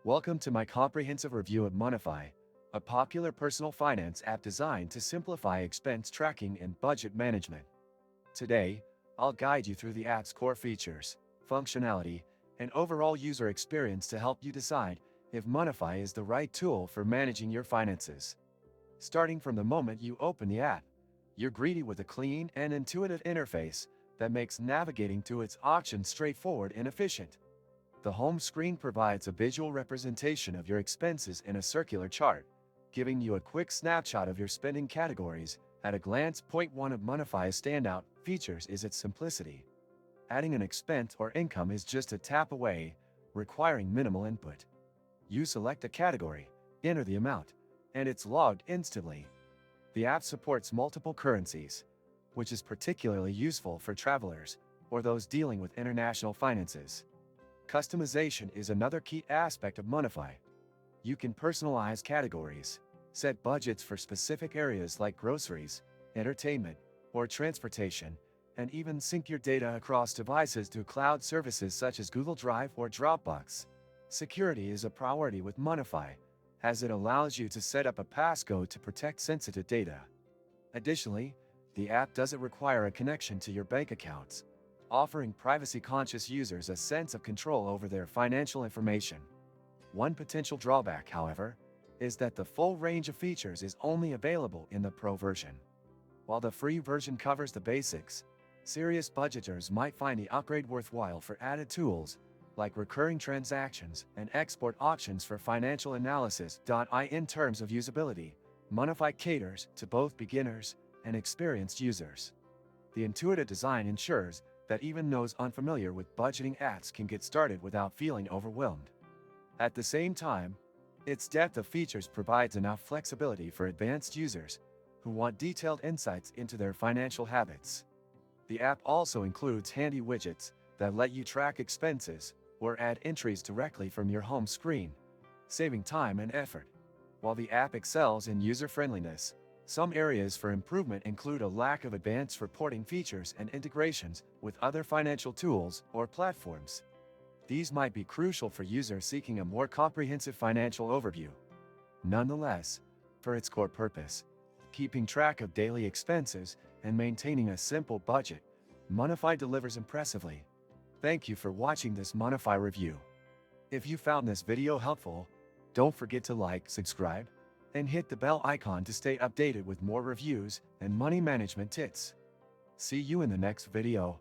Welcome to my comprehensive review of Monefy, a popular personal finance app designed to simplify expense tracking and budget management. Today, I'll guide you through the app's core features, functionality, and overall user experience to help you decide if Monefy is the right tool for managing your finances. Starting from the moment you open the app, you're greeted with a clean and intuitive interface that makes navigating to its options straightforward and efficient. The home screen provides a visual representation of your expenses in a circular chart, giving you a quick snapshot of your spending categories at a glance. Point one of Monefy's standout features is its simplicity. Adding an expense or income is just a tap away, requiring minimal input. You select a category, enter the amount, and it's logged instantly. The app supports multiple currencies, which is particularly useful for travelers or those dealing with international finances. Customization is another key aspect of Monefy. You can personalize categories, set budgets for specific areas like groceries, entertainment, or transportation, and even sync your data across devices to cloud services such as Google Drive or Dropbox. Security is a priority with Monefy, as it allows you to set up a passcode to protect sensitive data. Additionally, the app doesn't require a connection to your bank accounts, offering privacy-conscious users a sense of control over their financial information. One potential drawback, however, is that the full range of features is only available in the Pro version. While the free version covers the basics, serious budgeters might find the upgrade worthwhile for added tools like recurring transactions and export options for financial analysis. In terms of usability, Monefy caters to both beginners and experienced users. The intuitive design ensures that even those unfamiliar with budgeting apps can get started without feeling overwhelmed. At the same time, its depth of features provides enough flexibility for advanced users who want detailed insights into their financial habits. The app also includes handy widgets that let you track expenses or add entries directly from your home screen, saving time and effort. While the app excels in user-friendliness, some areas for improvement include a lack of advanced reporting features and integrations with other financial tools or platforms. These might be crucial for users seeking a more comprehensive financial overview. Nonetheless, for its core purpose, keeping track of daily expenses and maintaining a simple budget, Monefy delivers impressively. Thank you for watching this Monefy review. If you found this video helpful, don't forget to like, subscribe, and hit the bell icon to stay updated with more reviews and money management tips. See you in the next video.